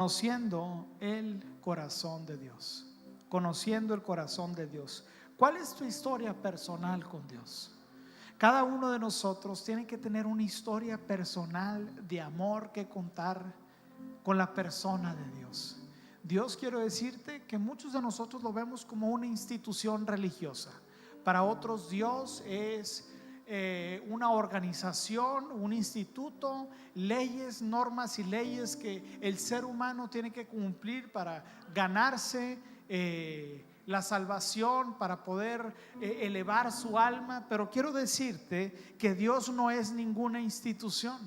Conociendo el corazón de Dios. Conociendo el corazón de Dios. ¿Cuál es tu historia personal con Dios? Cada uno de nosotros tiene que tener una historia personal de amor que contar con la persona de Dios. Dios, quiero decirte que muchos de nosotros lo vemos como una institución religiosa. Para otros Dios es una organización, un instituto, leyes, normas y leyes que el ser humano tiene que cumplir para ganarse la salvación, para poder elevar su alma. Pero quiero decirte que Dios no es ninguna institución.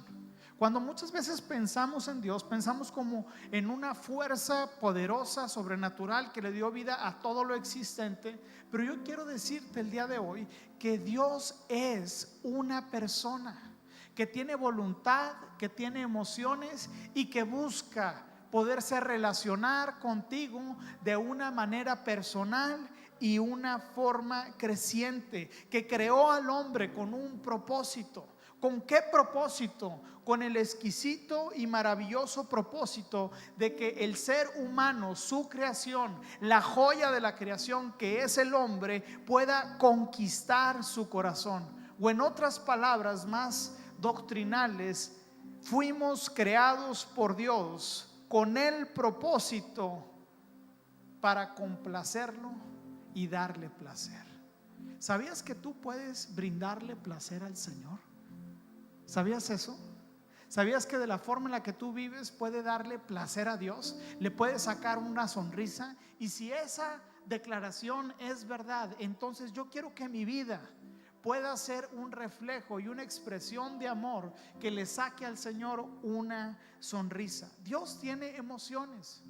Cuando muchas veces pensamos en Dios, pensamos como en una fuerza poderosa, sobrenatural, que le dio vida a todo lo existente. Pero yo quiero decirte el día de hoy que Dios es una persona que tiene voluntad, que tiene emociones y que busca poderse relacionar contigo de una manera personal y una forma creciente, que creó al hombre con un propósito. ¿Con qué propósito? Con el exquisito y maravilloso propósito de que el ser humano, su creación, la joya de la creación que es el hombre, pueda conquistar su corazón. O en otras palabras más doctrinales, fuimos creados por Dios con el propósito para complacerlo y darle placer. ¿Sabías que tú puedes brindarle placer al Señor? ¿Sabías eso? ¿Sabías que de la forma en la que tú vives puede darle placer a Dios? Le puede sacar una sonrisa. Y si esa declaración es verdad, entonces yo quiero que mi vida pueda ser un reflejo y una expresión de amor que le saque al Señor una sonrisa. Dios tiene emociones.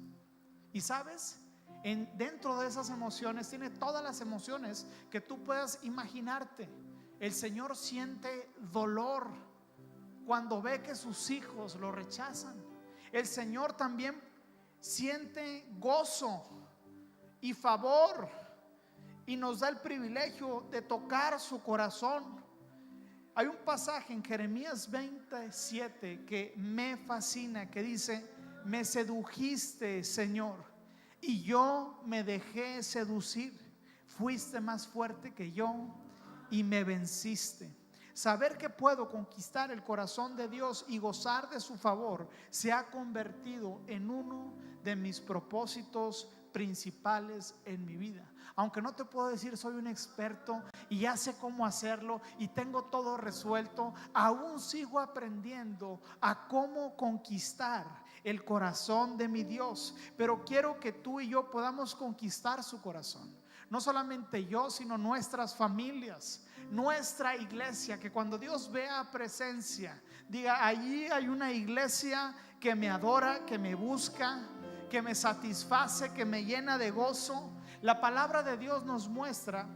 Y sabes, dentro de esas emociones tiene todas las emociones que tú puedas imaginarte. El Señor siente dolor cuando ve que sus hijos lo rechazan. El Señor también siente gozo y favor y nos da el privilegio de tocar su corazón. Hay un pasaje en Jeremías 27 que me fascina, que dice: me sedujiste, Señor, y yo me dejé seducir. Fuiste más fuerte que yo y me venciste. Saber que puedo conquistar el corazón de Dios y gozar de su favor se ha convertido en uno de mis propósitos principales en mi vida. Aunque no te puedo decir soy un experto y ya sé cómo hacerlo y tengo todo resuelto, aún sigo aprendiendo a cómo conquistar el corazón de mi Dios. Pero quiero que tú y yo podamos conquistar su corazón. No solamente yo, sino nuestras familias, nuestra iglesia, que cuando Dios vea presencia, diga: allí hay una iglesia que me adora, que me busca, que me satisface, que me llena de gozo. La palabra de Dios nos muestra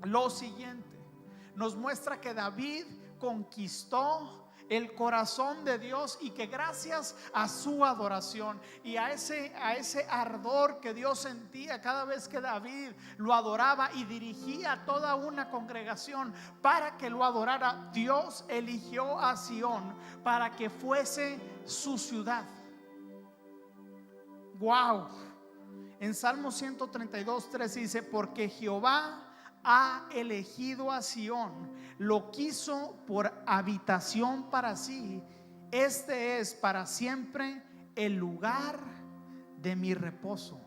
lo siguiente. Nos muestra que David conquistó el corazón de Dios y que gracias a su adoración y a ese ardor que Dios sentía cada vez que David lo adoraba y dirigía a toda una congregación para que lo adorara, Dios eligió a Sión para que fuese su ciudad. Wow. En Salmo 132:3 dice: porque Jehová ha elegido a Sión, lo quiso por habitación para sí. Este es para siempre el lugar de mi reposo.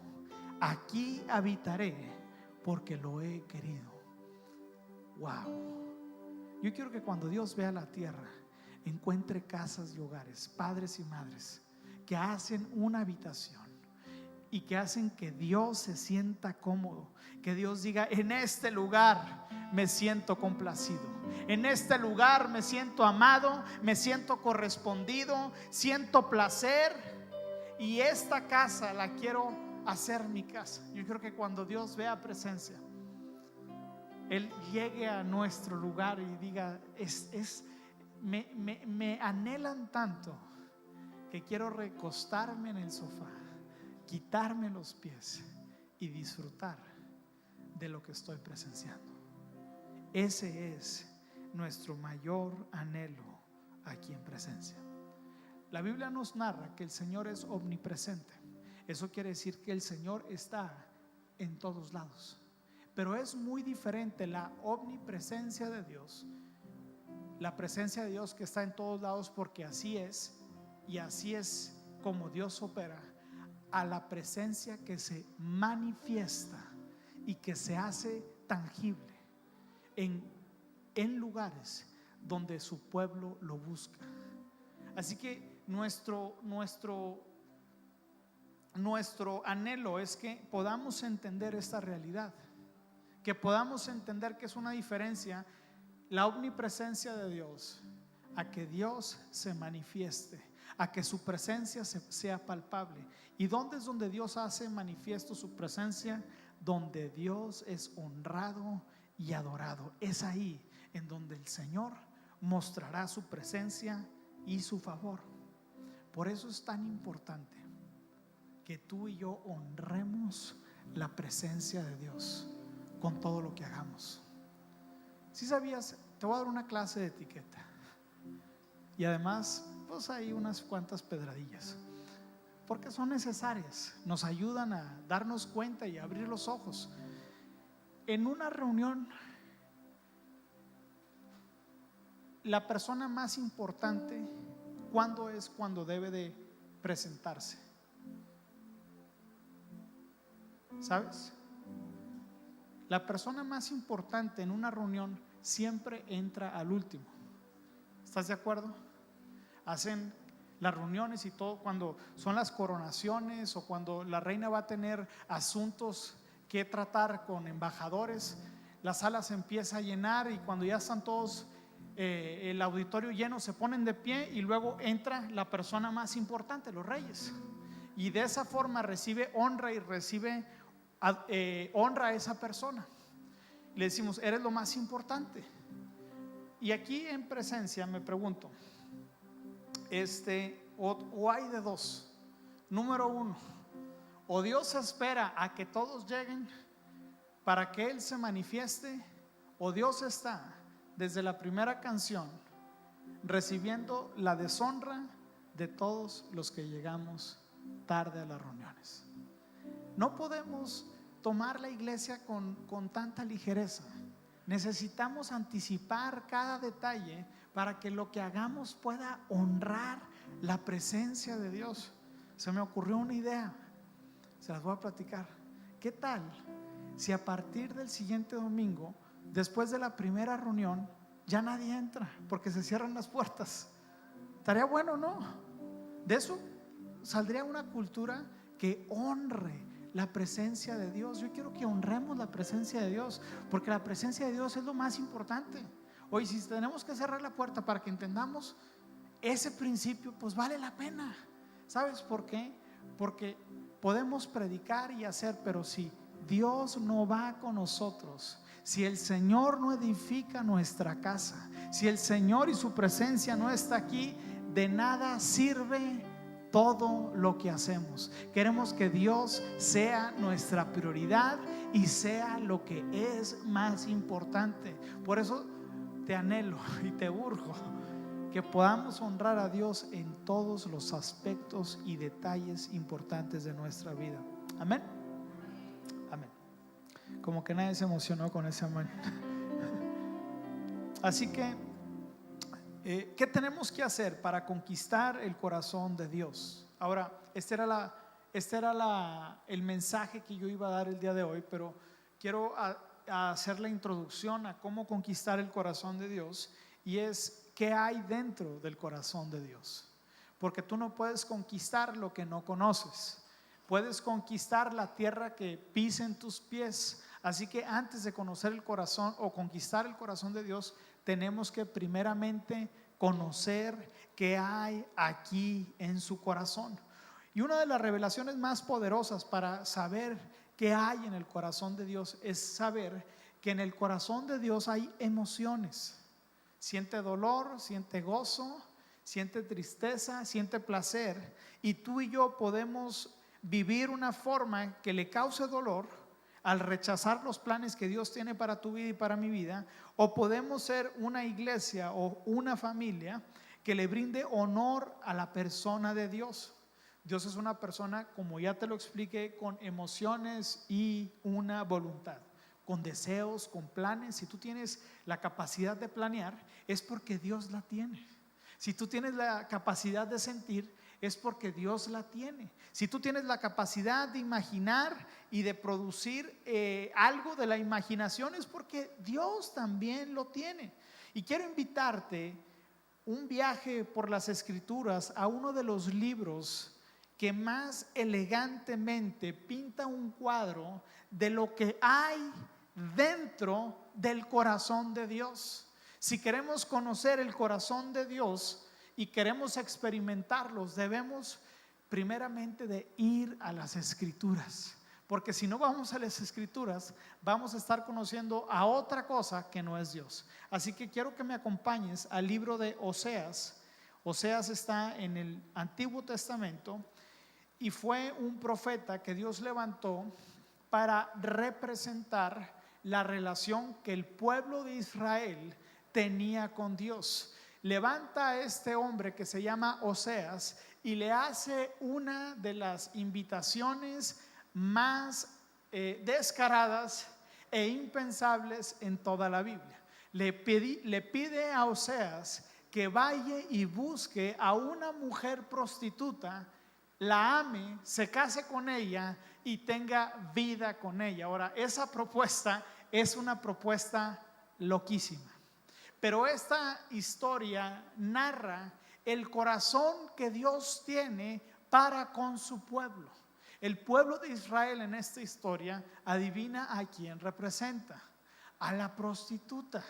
Aquí habitaré porque lo he querido. Wow. Yo quiero que cuando Dios vea la tierra, encuentre casas y hogares, padres y madres que hacen una habitación y que hacen que Dios se sienta cómodo, que Dios diga: en este lugar me siento complacido, en este lugar me siento amado, me siento correspondido, siento placer, y esta casa la quiero hacer mi casa. Yo creo que cuando Dios vea presencia, Él llegue a nuestro lugar y diga: me anhelan tanto que quiero recostarme en el sofá, quitarme los pies y disfrutar de lo que estoy presenciando. Ese es nuestro mayor anhelo aquí en presencia. La Biblia nos narra que el Señor es omnipresente. Eso quiere decir que el Señor está en todos lados. Pero es muy diferente la omnipresencia de Dios, la presencia de Dios que está en todos lados, porque así es, y así es como Dios opera, a la presencia que se manifiesta y que se hace tangible en lugares donde su pueblo lo busca. Así que nuestro anhelo es que podamos entender esta realidad, que podamos entender que es una diferencia la omnipresencia de Dios a que Dios se manifieste, a que su presencia sea palpable. ¿Y dónde es donde Dios hace manifiesto su presencia? Donde Dios es honrado y adorado. Es ahí en donde el Señor mostrará su presencia y su favor. Por eso es tan importante que tú y yo honremos la presencia de Dios con todo lo que hagamos. Si sabías, te voy a dar una clase de etiqueta y además pues hay unas cuantas pedradillas porque son necesarias, nos ayudan a darnos cuenta y a abrir los ojos. En una reunión, la persona más importante, ¿cuándo es cuando debe de presentarse? ¿Sabes? La persona más importante en una reunión siempre entra al último. ¿Estás de acuerdo? Hacen las reuniones y todo cuando son las coronaciones o cuando la reina va a tener asuntos que tratar con embajadores. La sala se empieza a llenar y cuando ya están todos el auditorio lleno, se ponen de pie y luego entra la persona más importante, los reyes, y de esa forma recibe honra y recibe honra a esa persona. Le decimos, eres lo más importante. Y aquí en presencia me pregunto, o hay de dos. Número uno, o Dios espera a que todos lleguen para que Él se manifieste, o Dios está desde la primera canción recibiendo la deshonra de todos los que llegamos tarde a las reuniones. No podemos tomar la iglesia con tanta ligereza. Necesitamos anticipar cada detalle para que lo que hagamos pueda honrar la presencia de Dios. Se me ocurrió una idea, se las voy a platicar. ¿Qué tal si a partir del siguiente domingo, después de la primera reunión, ya nadie entra porque se cierran las puertas? Estaría bueno, ¿no? De eso saldría una cultura que honre la presencia de Dios. Yo quiero que honremos la presencia de Dios, porque la presencia de Dios es lo más importante. Hoy si tenemos que cerrar la puerta para que entendamos ese principio, pues vale la pena. ¿Sabes por qué? Porque podemos predicar y hacer, pero si Dios no va con nosotros, si el Señor no edifica nuestra casa, si el Señor y su presencia no está aquí, de nada sirve todo lo que hacemos. Queremos que Dios sea nuestra prioridad y sea lo que es más importante. Por eso te anhelo y te urjo que podamos honrar a Dios en todos los aspectos y detalles importantes de nuestra vida. Amén. Amén. Como que nadie se emocionó con ese amén. Así que ¿qué tenemos que hacer para conquistar el corazón de Dios? Ahora, este era el mensaje que yo iba a dar el día de hoy, pero quiero hacer la introducción a cómo conquistar el corazón de Dios, y es qué hay dentro del corazón de Dios. Porque tú no puedes conquistar lo que no conoces. Puedes conquistar la tierra que pisen tus pies. Así que antes de conocer el corazón o conquistar el corazón de Dios, tenemos que primeramente conocer qué hay aquí en su corazón. Y una de las revelaciones más poderosas para saber qué hay en el corazón de Dios es saber que en el corazón de Dios hay emociones. Siente dolor, siente gozo, siente tristeza, siente placer. Y tú y yo podemos vivir una forma que le cause dolor al rechazar los planes que Dios tiene para tu vida y para mi vida, o podemos ser una iglesia o una familia que le brinde honor a la persona de Dios. Dios es una persona, como ya te lo expliqué, con emociones y una voluntad, con deseos, con planes. Si tú tienes la capacidad de planear, es porque Dios la tiene. Si tú tienes la capacidad de sentir, es porque Dios la tiene. Si tú tienes la capacidad de imaginar y de producir algo de la imaginación, es porque Dios también lo tiene. Y quiero invitarte un viaje por las Escrituras a uno de los libros que más elegantemente pinta un cuadro de lo que hay dentro del corazón de Dios. Si queremos conocer el corazón de Dios y queremos experimentarlos, debemos primeramente de ir a las Escrituras, porque si no vamos a las Escrituras, vamos a estar conociendo a otra cosa que no es Dios. Así que quiero que me acompañes al libro de Oseas. Oseas está en el Antiguo Testamento y fue un profeta que Dios levantó para representar la relación que el pueblo de Israel tenía con Dios. Levanta a este hombre que se llama Oseas y le hace una de las invitaciones más descaradas e impensables en toda la Biblia. Le pide a Oseas que vaya y busque a una mujer prostituta, la ame, se case con ella y tenga vida con ella. Ahora, esa propuesta es una propuesta loquísima, pero esta historia narra el corazón que Dios tiene para con su pueblo. El pueblo de Israel en esta historia, adivina a quién representa: a la prostituta.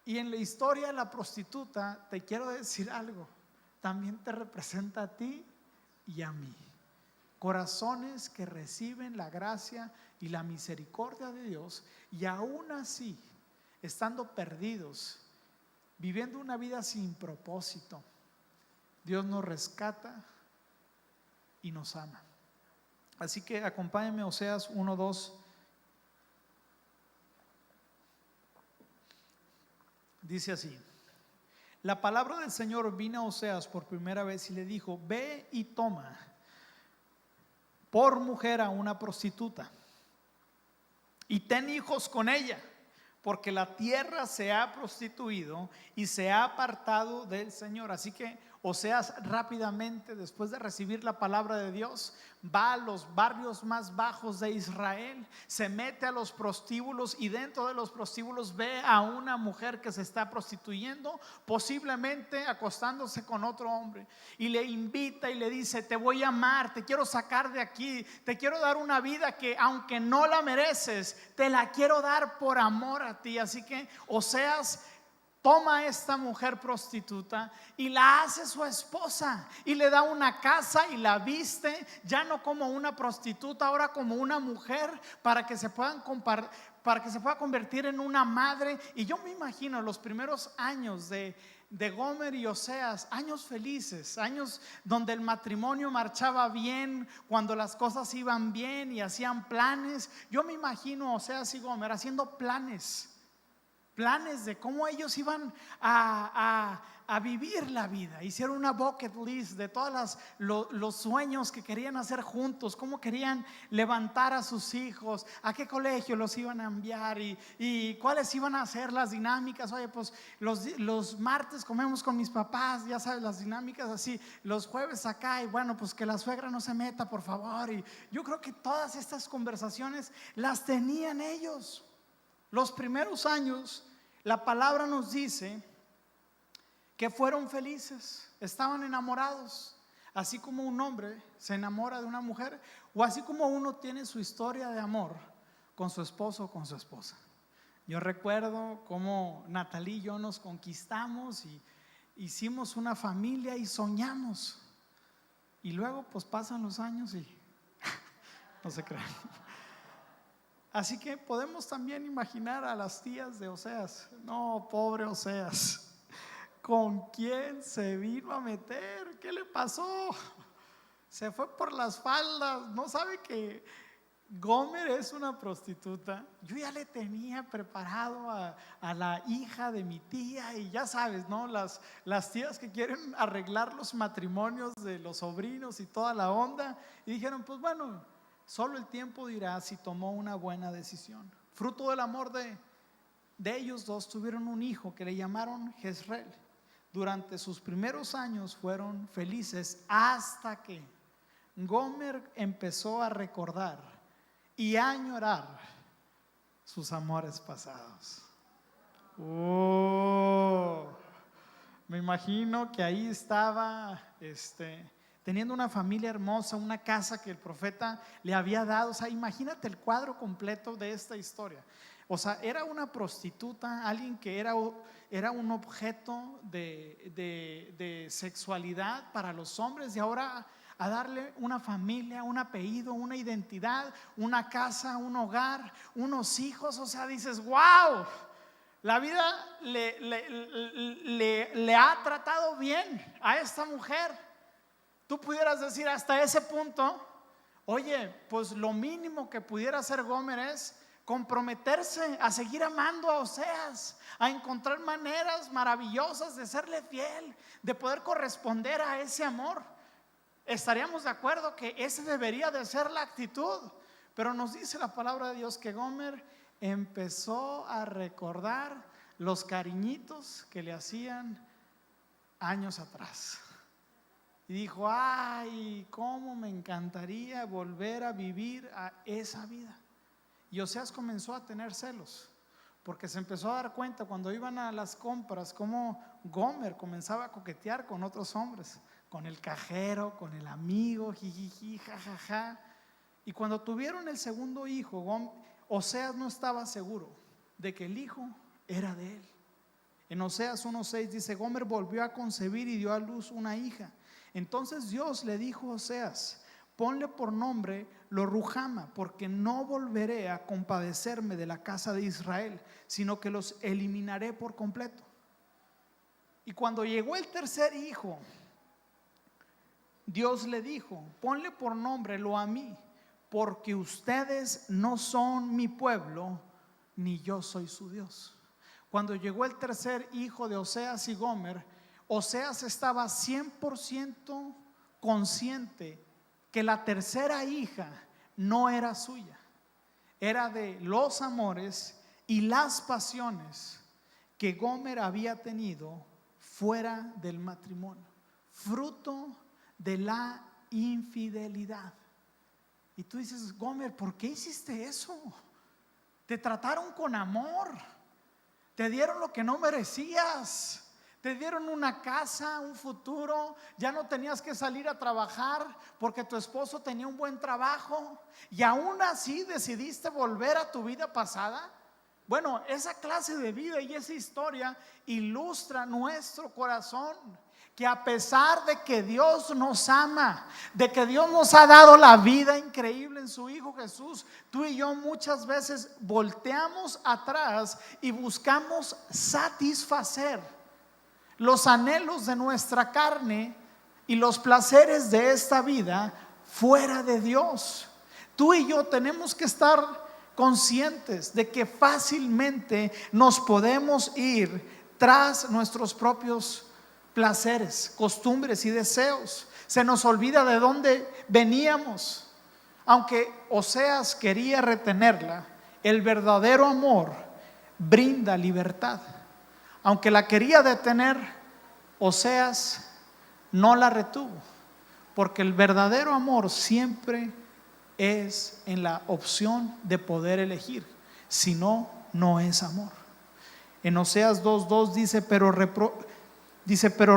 Y en la historia de la prostituta, te quiero decir algo, también te representa a ti y a mí. Corazones que reciben la gracia y la misericordia de Dios, y aún así, estando perdidos, viviendo una vida sin propósito, Dios nos rescata y nos ama. Así que acompáñenme a Oseas 1:2. Dice así: la palabra del Señor vino a Oseas por primera vez y le dijo: ve y toma por mujer a una prostituta y ten hijos con ella, porque la tierra se ha prostituido y se ha apartado del Señor. Así que Oseas rápidamente, después de recibir la palabra de Dios, va a los barrios más bajos de Israel, se mete a los prostíbulos y dentro de los prostíbulos ve a una mujer que se está prostituyendo, posiblemente acostándose con otro hombre, y le invita y le dice: te voy a amar, te quiero sacar de aquí, te quiero dar una vida que aunque no la mereces, te la quiero dar por amor a ti. Así que Oseas toma a esta mujer prostituta y la hace su esposa y le da una casa y la viste, ya no como una prostituta, ahora como una mujer, para que se pueda convertir en una madre. Y yo me imagino los primeros años de Gomer y Oseas, años felices, años donde el matrimonio marchaba bien, cuando las cosas iban bien y hacían planes. Yo me imagino a Oseas y Gomer haciendo planes de cómo ellos iban a vivir la vida. Hicieron una bucket list de todos los sueños que querían hacer juntos, cómo querían levantar a sus hijos, a qué colegio los iban a enviar y cuáles iban a ser las dinámicas. Oye, pues los martes comemos con mis papás, ya sabes, las dinámicas así, los jueves acá, y bueno, pues que la suegra no se meta, por favor. Y yo creo que todas estas conversaciones las tenían ellos. Los primeros años, la palabra nos dice que fueron felices, estaban enamorados, así como un hombre se enamora de una mujer, o así como uno tiene su historia de amor con su esposo o con su esposa. Yo recuerdo cómo Natalie y yo nos conquistamos y hicimos una familia y soñamos, y luego pues pasan los años y no se crean. Así que podemos también imaginar a las tías de Oseas. No, pobre Oseas, ¿con quién se vino a meter? ¿Qué le pasó? Se fue por las faldas, no sabe que Gomer es una prostituta. Yo ya le tenía preparado a la hija de mi tía, y ya sabes, ¿no? Las tías que quieren arreglar los matrimonios de los sobrinos y toda la onda. Y dijeron, pues bueno, solo el tiempo dirá si tomó una buena decisión. Fruto del amor de ellos dos, tuvieron un hijo que le llamaron Jezreel. Durante sus primeros años fueron felices, hasta que Gomer empezó a recordar y a añorar sus amores pasados. Me imagino que ahí estaba teniendo una familia hermosa, una casa que el profeta le había dado. O sea, imagínate el cuadro completo de esta historia. O sea, era una prostituta, alguien que era un objeto de sexualidad para los hombres, y ahora a darle una familia, un apellido, una identidad, una casa, un hogar, unos hijos. O sea, dices, wow, la vida le ha tratado bien a esta mujer. Tú pudieras decir hasta ese punto, oye, pues lo mínimo que pudiera hacer Gomer es comprometerse a seguir amando a Oseas, a encontrar maneras maravillosas de serle fiel, de poder corresponder a ese amor. Estaríamos de acuerdo que esa debería de ser la actitud, pero nos dice la palabra de Dios que Gomer empezó a recordar los cariñitos que le hacían años atrás, y dijo, ay, cómo me encantaría volver a vivir a esa vida. Y Oseas comenzó a tener celos, porque se empezó a dar cuenta cuando iban a las compras cómo Gomer comenzaba a coquetear con otros hombres, con el cajero, con el amigo, jijiji, jajaja. Y cuando tuvieron el segundo hijo, Oseas no estaba seguro de que el hijo era de él. En Oseas 1:6 dice, Gomer volvió a concebir y dio a luz una hija. Entonces Dios le dijo a Oseas, ponle por nombre Lo-ruhama, porque no volveré a compadecerme de la casa de Israel, sino que los eliminaré por completo. Y cuando llegó el tercer hijo, Dios le dijo, ponle por nombre Lo-ammi, porque ustedes no son mi pueblo, ni yo soy su Dios. Cuando llegó el tercer hijo de Oseas y Gomer, Oseas estaba 100% consciente que la tercera hija no era suya, era de los amores y las pasiones que Gomer había tenido fuera del matrimonio, fruto de la infidelidad. Y tú dices, Gomer, ¿por qué hiciste eso? Te trataron con amor, te dieron lo que no merecías, te dieron una casa, un futuro, ya no tenías que salir a trabajar porque tu esposo tenía un buen trabajo, y aún así decidiste volver a tu vida pasada. Bueno, esa clase de vida y esa historia ilustra nuestro corazón, que a pesar de que Dios nos ama, de que Dios nos ha dado la vida increíble en su Hijo Jesús, tú y yo muchas veces volteamos atrás y buscamos satisfacer los anhelos de nuestra carne y los placeres de esta vida fuera de Dios. Tú y yo tenemos que estar conscientes de que fácilmente nos podemos ir tras nuestros propios placeres, costumbres y deseos. Se nos olvida de dónde veníamos. Aunque Oseas quería retenerla, el verdadero amor brinda libertad. Aunque la quería detener, Oseas no la retuvo, porque el verdadero amor siempre es en la opción de poder elegir. Si no, no es amor. En Oseas 2:2 dice, pero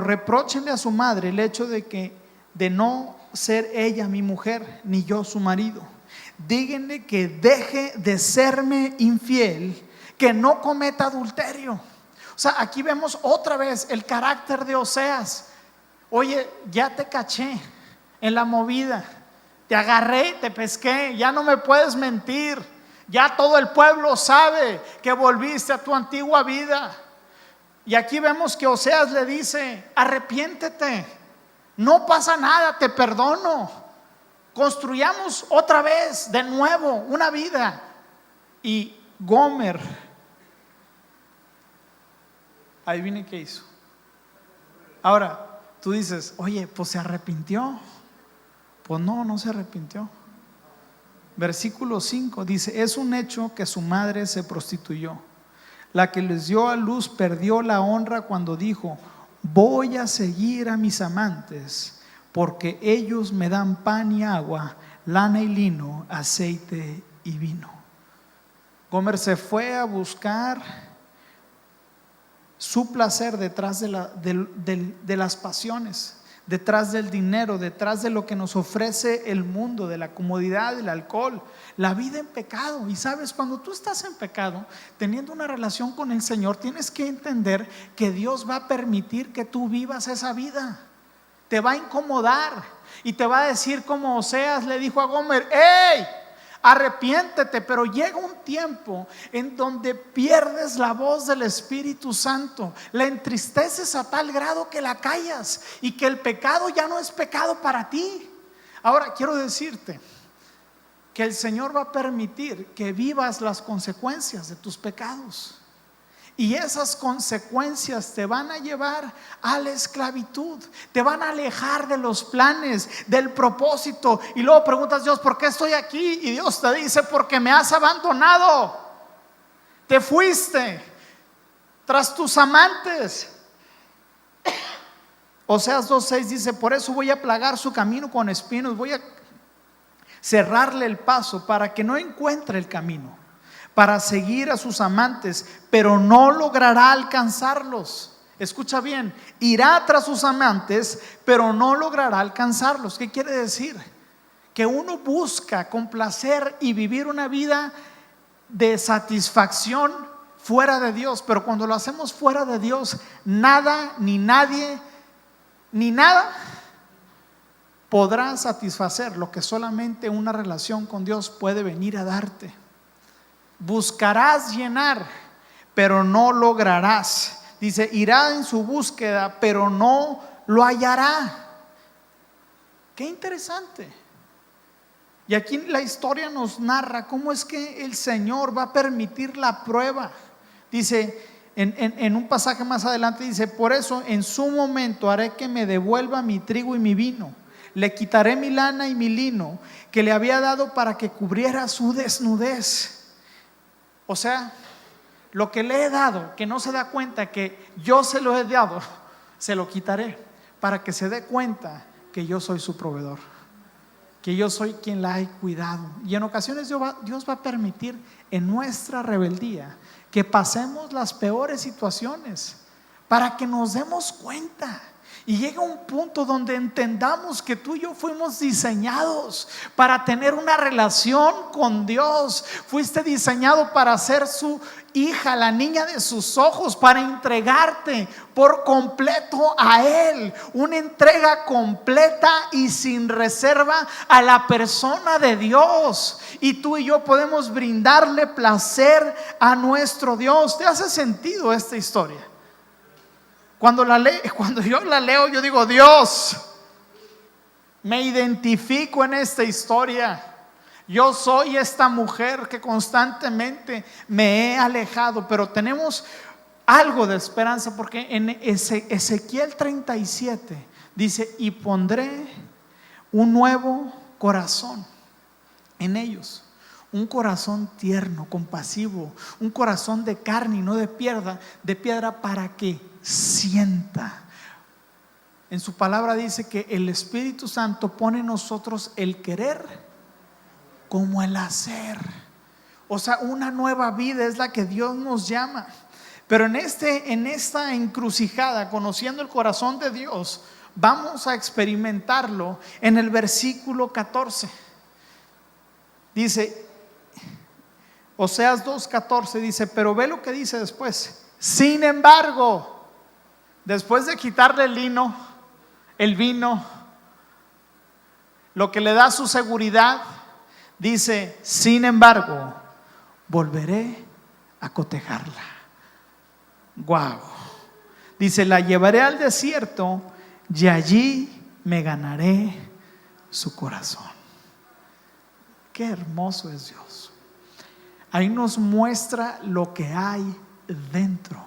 repróchenle a su madre el hecho de no ser ella mi mujer, ni yo su marido. Díganle que deje de serme infiel, que no cometa adulterio. O sea, aquí vemos otra vez el carácter de Oseas. Oye, ya te caché en la movida, te agarré y te pesqué, ya no me puedes mentir, ya todo el pueblo sabe que volviste a tu antigua vida. Y aquí vemos que Oseas le dice, arrepiéntete, no pasa nada, te perdono. construyamos otra vez, de nuevo, una vida. Y Gomer, adivinen qué hizo. Ahora, tú dices, oye, pues se arrepintió. Pues no, no se arrepintió. Versículo 5 dice: es un hecho que su madre se prostituyó. La que les dio a luz perdió la honra cuando dijo: voy a seguir a mis amantes, porque ellos me dan pan y agua, lana y lino, aceite y vino. Gomer se fue a buscar su placer detrás de las pasiones, detrás del dinero, detrás de lo que nos ofrece el mundo, de la comodidad, del alcohol, la vida en pecado. Y sabes, cuando tú estás en pecado, teniendo una relación con el Señor, tienes que entender que Dios va a permitir que tú vivas esa vida. Te va a incomodar y te va a decir, como Oseas le dijo a Gomer: ¡hey! Arrepiéntete. Pero llega un tiempo en donde pierdes la voz del Espíritu Santo, la entristeces a tal grado que la callas y que el pecado ya no es pecado para ti. Ahora quiero decirte que el Señor va a permitir que vivas las consecuencias de tus pecados, y esas consecuencias te van a llevar a la esclavitud, te van a alejar de los planes, del propósito. Y luego preguntas: Dios, ¿por qué estoy aquí? Y Dios te dice: porque me has abandonado. Te fuiste tras tus amantes. Oseas 2:6 dice: por eso voy a plagar su camino con espinos, voy a cerrarle el paso para que no encuentre el camino, para seguir a sus amantes, pero no logrará alcanzarlos. Escucha bien: irá tras sus amantes, pero no logrará alcanzarlos. ¿Qué quiere decir? Que uno busca complacer y vivir una vida de satisfacción fuera de Dios, pero cuando lo hacemos fuera de Dios, nada ni nadie ni nada podrá satisfacer lo que solamente una relación con Dios puede venir a darte. Buscarás llenar, pero no lograrás. Dice: irá en su búsqueda, pero no lo hallará. Qué interesante. Y aquí la historia nos narra cómo es que el Señor va a permitir la prueba. Dice en un pasaje más adelante, dice: por eso en su momento haré que me devuelva mi trigo y mi vino, le quitaré mi lana y mi lino que le había dado para que cubriera su desnudez. O sea, lo que le he dado, que no se da cuenta que yo se lo he dado, se lo quitaré para que se dé cuenta que yo soy su proveedor, que yo soy quien la he cuidado. Y en ocasiones Dios va a permitir en nuestra rebeldía que pasemos las peores situaciones para que nos demos cuenta. Y llega un punto donde entendamos que tú y yo fuimos diseñados para tener una relación con Dios. Fuiste diseñado para ser su hija, la niña de sus ojos, para entregarte por completo a Él. Una entrega completa y sin reserva a la persona de Dios. Y tú y yo podemos brindarle placer a nuestro Dios. ¿Te hace sentido esta historia? Cuando yo la leo, yo digo: Dios, me identifico en esta historia. Yo soy esta mujer que constantemente me he alejado, pero tenemos algo de esperanza, porque en Ezequiel 37 dice: y pondré un nuevo corazón en ellos, un corazón tierno, compasivo, un corazón de carne y no de piedra, para que sienta. En su palabra dice que el Espíritu Santo pone en nosotros el querer como el hacer. O sea, una nueva vida es la que Dios nos llama. Pero en esta encrucijada, conociendo el corazón de Dios, vamos a experimentarlo en el versículo 14. Dice, Oseas 2:14 dice: pero ve lo que dice después. Sin embargo, después de quitarle el lino, el vino, lo que le da su seguridad, dice: sin embargo, volveré a cotejarla. Wow. Dice: la llevaré al desierto y allí me ganaré su corazón. Qué hermoso es Dios. Ahí nos muestra lo que hay dentro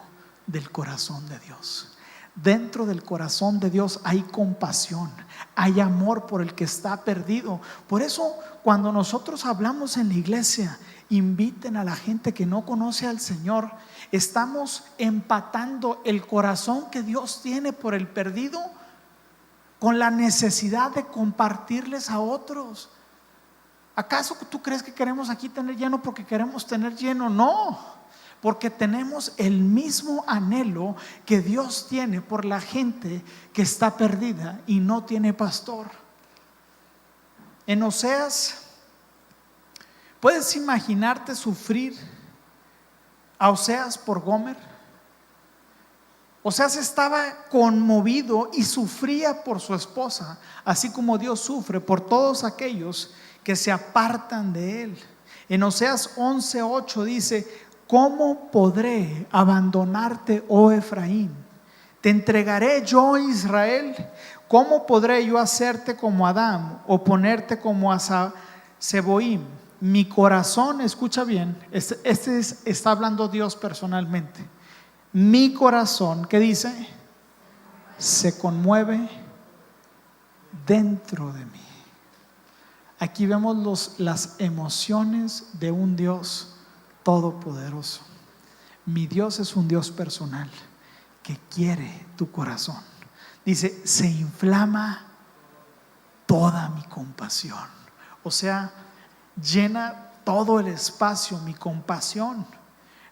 del corazón de Dios. Dentro del corazón de Dios hay compasión, hay amor por el que está perdido. Por eso cuando nosotros hablamos en la iglesia, inviten a la gente que no conoce al Señor, estamos empatando el corazón que Dios tiene por el perdido con la necesidad de compartirles a otros. ¿Acaso tú crees que queremos aquí tener lleno porque queremos tener lleno? No, porque tenemos el mismo anhelo que Dios tiene por la gente que está perdida y no tiene pastor. En Oseas, ¿puedes imaginarte sufrir a Oseas por Gomer? Oseas estaba conmovido y sufría por su esposa, así como Dios sufre por todos aquellos que se apartan de él. En Oseas 11:8 dice: ¿cómo podré abandonarte, oh Efraín? Te entregaré yo, Israel. ¿Cómo podré yo hacerte como Adán o ponerte como a Seboim? Mi corazón, escucha bien, está hablando Dios personalmente. Mi corazón, ¿qué dice? Se conmueve dentro de mí. Aquí vemos las emociones de un Dios todopoderoso. Mi Dios es un Dios personal que quiere tu corazón. Dice: se inflama toda mi compasión. O sea, llena todo el espacio mi compasión.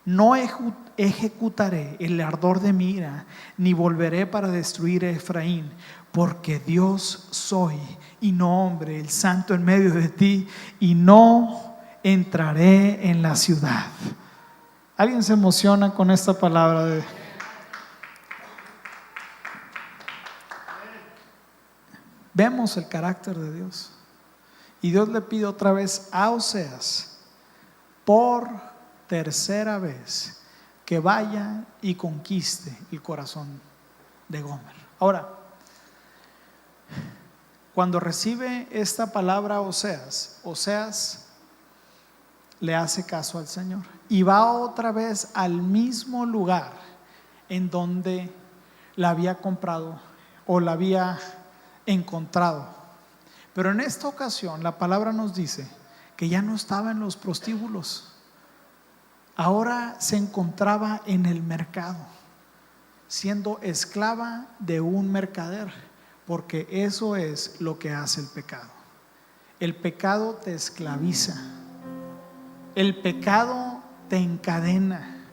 No ejecutaré el ardor de mi ira, ni volveré para destruir a Efraín, porque Dios soy y no hombre, el santo en medio de ti, y no entraré en la ciudad. ¿Alguien se emociona con esta palabra? Vemos el carácter de Dios. Y Dios le pide otra vez a Oseas, por tercera vez, que vaya y conquiste el corazón de Gomer. Ahora, cuando recibe esta palabra Oseas le hace caso al Señor y va otra vez al mismo lugar en donde la había comprado o la había encontrado. Pero en esta ocasión la palabra nos dice que ya no estaba en los prostíbulos. Ahora se encontraba en el mercado, siendo esclava de un mercader, porque eso es lo que hace el pecado. El pecado te esclaviza, el pecado te encadena,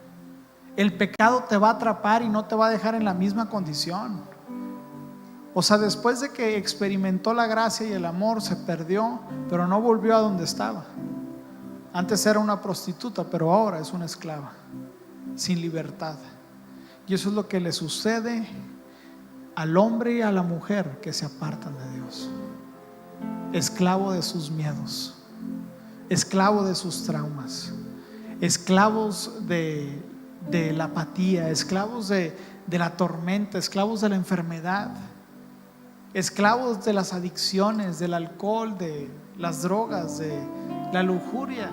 el pecado te va a atrapar y no te va a dejar en la misma condición. O sea, después de que experimentó la gracia y el amor, se perdió, pero no volvió a donde estaba. Antes era una prostituta, pero ahora es una esclava, sin libertad. Y eso es lo que le sucede al hombre y a la mujer que se apartan de Dios. Esclavo de sus miedos, esclavo de sus traumas, esclavos de la apatía, esclavos de la tormenta, esclavos de la enfermedad, esclavos de las adicciones, del alcohol, de las drogas, de la lujuria.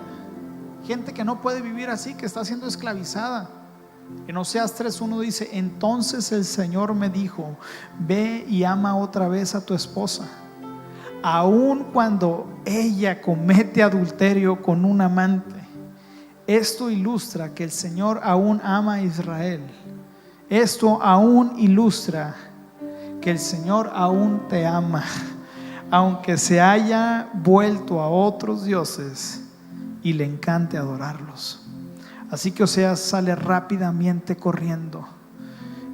Gente que no puede vivir así, que está siendo esclavizada. En Oseas 3:1 dice: entonces el Señor me dijo: ve y ama otra vez a tu esposa, aun cuando ella comete adulterio con un amante. Esto ilustra que el Señor aún ama a Israel. Esto aún ilustra que el Señor aún te ama, aunque se haya vuelto a otros dioses y le encante adorarlos. Así que Oseas sale rápidamente corriendo.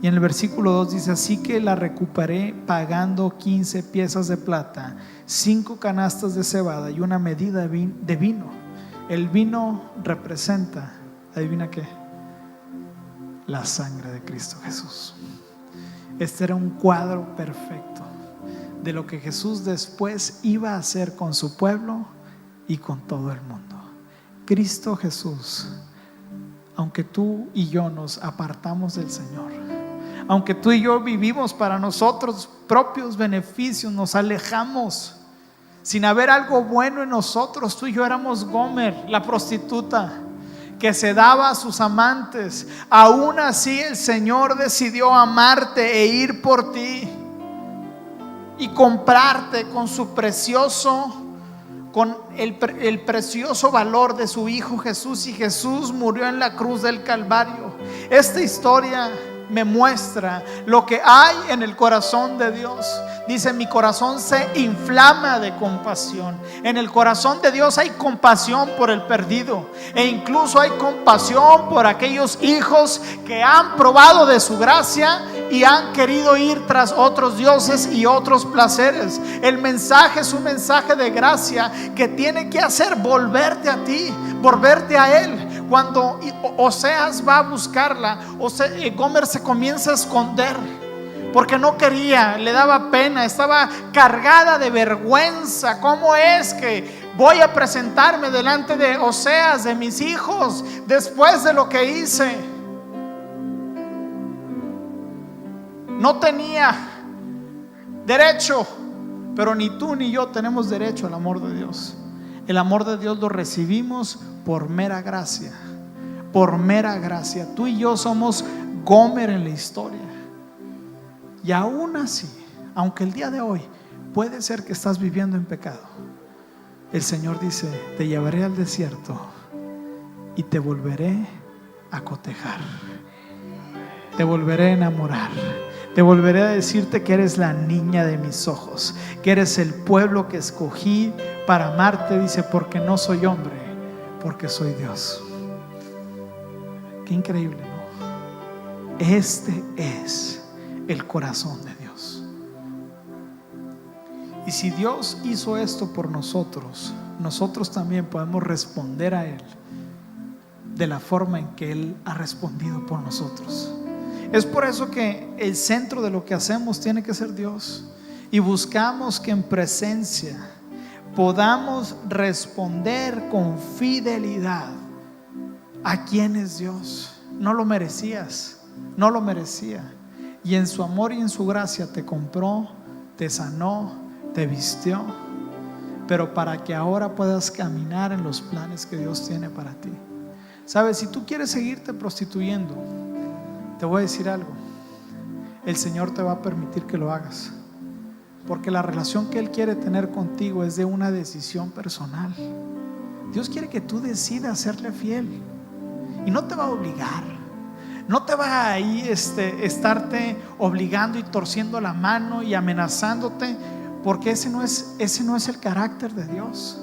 Y en el versículo 2 dice: así que la recuperé pagando 15 piezas de plata, 5 canastas de cebada y una medida de vino. El vino representa, ¿adivina qué? La sangre de Cristo Jesús. Este era un cuadro perfecto de lo que Jesús después iba a hacer con su pueblo y con todo el mundo. Cristo Jesús, aunque tú y yo nos apartamos del Señor, aunque tú y yo vivimos para nosotros propios beneficios, nos alejamos sin haber algo bueno en nosotros. Tú y yo éramos Gomer, la prostituta que se daba a sus amantes. Aún así el Señor decidió amarte e ir por ti y comprarte con su precioso, con el precioso valor de su Hijo Jesús. Y Jesús murió en la cruz del Calvario. Esta historia me muestra lo que hay en el corazón de Dios. Dice: mi corazón se inflama de compasión. En el corazón de Dios hay compasión por el perdido, e incluso hay compasión por aquellos hijos que han probado de su gracia y han querido ir tras otros dioses y otros placeres. El mensaje es un mensaje de gracia que tiene que hacer volverte a ti, volverte a Él. Cuando Oseas va a buscarla, Gomer se comienza a esconder porque no quería, le daba pena, estaba cargada de vergüenza. ¿Cómo es que voy a presentarme delante de Oseas, de mis hijos, después de lo que hice? No tenía derecho, pero ni tú ni yo tenemos derecho al amor de Dios. El amor de Dios lo recibimos por mera gracia. Por mera gracia. Tú y yo somos Gomer en la historia. Y aún así, aunque el día de hoy puede ser que estás viviendo en pecado, el Señor dice: te llevaré al desierto y te volveré a cotejar, te volveré a enamorar, te volveré a decirte que eres la niña de mis ojos, que eres el pueblo que escogí para amarte. Dice: porque no soy hombre, porque soy Dios. Qué increíble, ¿no? Este es el corazón de Dios. Y si Dios hizo esto por nosotros, nosotros también podemos responder a Él de la forma en que Él ha respondido por nosotros. Es por eso que el centro de lo que hacemos tiene que ser Dios, y buscamos que en presencia podamos responder con fidelidad a quién es Dios. No lo merecías, no lo merecía, y en su amor y en su gracia te compró, te sanó, te vistió, pero para que ahora puedas caminar en los planes que Dios tiene para ti. Sabes, si tú quieres seguirte prostituyendo, te voy a decir algo: el Señor te va a permitir que lo hagas, porque la relación que Él quiere tener contigo es de una decisión personal. Dios quiere que tú decidas serle fiel, y no te va a obligar, no te va a ahí estarte obligando y torciendo la mano y amenazándote, porque ese no es el carácter de Dios.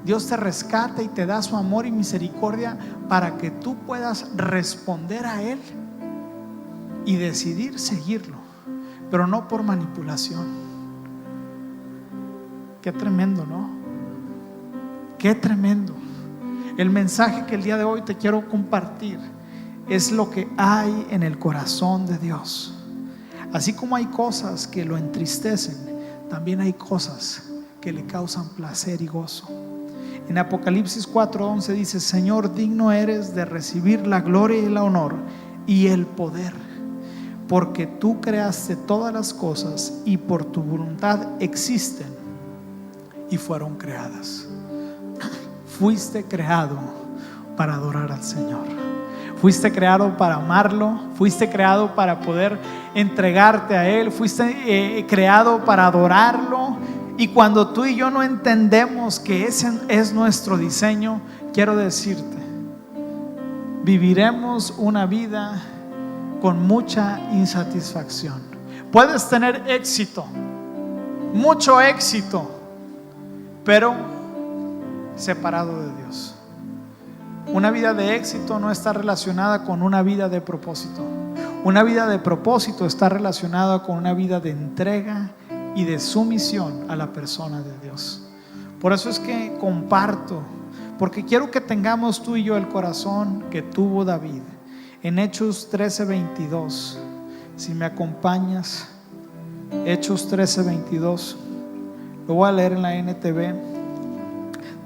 Dios te rescata y te da su amor y misericordia para que tú puedas responder a Él y decidir seguirlo, pero no por manipulación. Qué tremendo, ¿no? Qué tremendo. El mensaje que el día de hoy te quiero compartir es lo que hay en el corazón de Dios. Así como hay cosas que lo entristecen, también hay cosas que le causan placer y gozo. En Apocalipsis 4:11 dice: Señor, digno eres de recibir la gloria y el honor y el poder, porque tú creaste todas las cosas y por tu voluntad existen y fueron creadas. Fuiste creado para adorar al Señor. Fuiste creado para amarlo. Fuiste creado para poder entregarte a Él. Fuiste creado para adorarlo. Y cuando tú y yo no entendemos que ese es nuestro diseño, quiero decirte, viviremos una vida con mucha insatisfacción. Puedes tener éxito, mucho éxito, pero separado de Dios. Una vida de éxito no está relacionada con una vida de propósito. Una vida de propósito está relacionada con una vida de entrega y de sumisión a la persona de Dios. Por eso es que comparto, porque quiero que tengamos tú y yo el corazón que tuvo David. En Hechos 13:22, si me acompañas, Hechos 13:22, lo voy a leer en la NTV.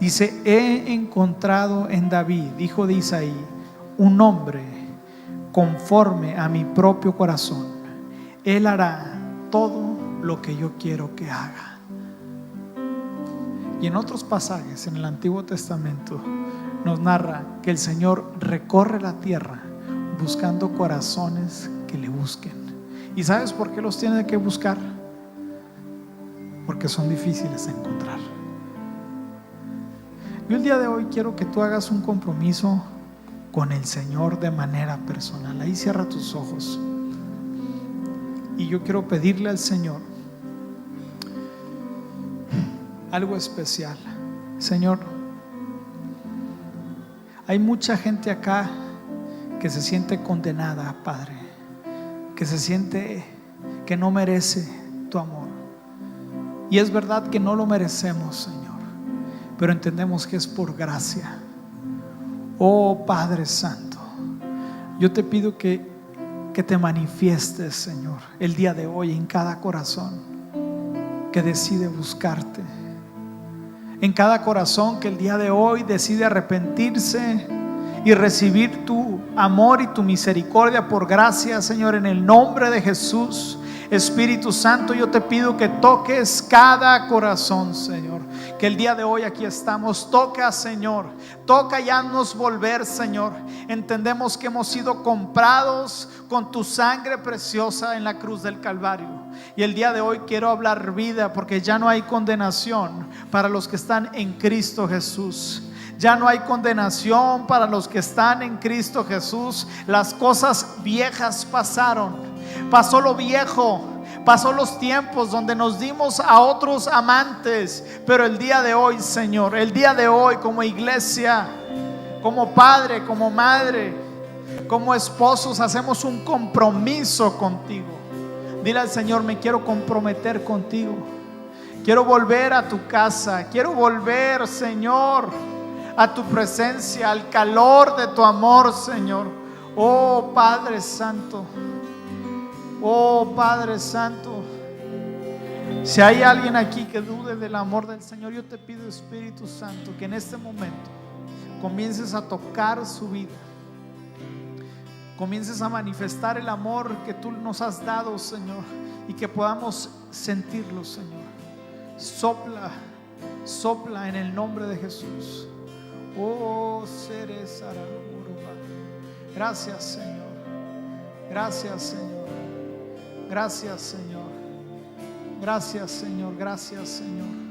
Dice: he encontrado en David, hijo de Isaí, un hombre conforme a mi propio corazón. Él hará todo lo que yo quiero que haga. Y en otros pasajes en el Antiguo Testamento nos narra que el Señor recorre la tierra buscando corazones que le busquen. ¿Y sabes por qué los tiene que buscar? Porque son difíciles de encontrar. Yo el día de hoy quiero que tú hagas un compromiso con el Señor de manera personal. Ahí cierra tus ojos. Y yo quiero pedirle al Señor algo especial. Señor, hay mucha gente acá que se siente condenada, Padre, que se siente que no merece tu amor. Y es verdad que no lo merecemos, Señor, pero entendemos que es por gracia. Oh Padre Santo, yo te pido que te manifiestes, Señor, el día de hoy en cada corazón que decide buscarte, en cada corazón que el día de hoy decide arrepentirse y recibir tu amor y tu misericordia por gracia, Señor, en el nombre de Jesús. Espíritu Santo, yo te pido que toques cada corazón, Señor, que el día de hoy aquí estamos. Toca, Señor, toca y haznos volver, Señor. Entendemos que hemos sido comprados con tu sangre preciosa en la cruz del Calvario. Y el día de hoy quiero hablar vida, porque ya no hay condenación para los que están en Cristo Jesús. Ya no hay condenación para los que están en Cristo Jesús. Las cosas viejas pasaron. Pasó lo viejo, pasó los tiempos donde nos dimos a otros amantes. Pero el día de hoy, Señor, el día de hoy, como iglesia, como padre, como madre, como esposos, hacemos un compromiso contigo. Dile al Señor: me quiero comprometer contigo. Quiero volver a tu casa. Quiero volver, Señor, a tu presencia, al calor de tu amor, Señor. Oh Padre Santo, oh Padre Santo, si hay alguien aquí que dude del amor del Señor, yo te pido, Espíritu Santo, que en este momento comiences a tocar su vida, comiences a manifestar el amor que tú nos has dado, Señor, y que podamos sentirlo, Señor. Sopla, sopla en el nombre de Jesús. Oh, seres araburuba. Gracias, Señor. Gracias, Señor. Gracias, Señor. Gracias, Señor. Gracias, Señor.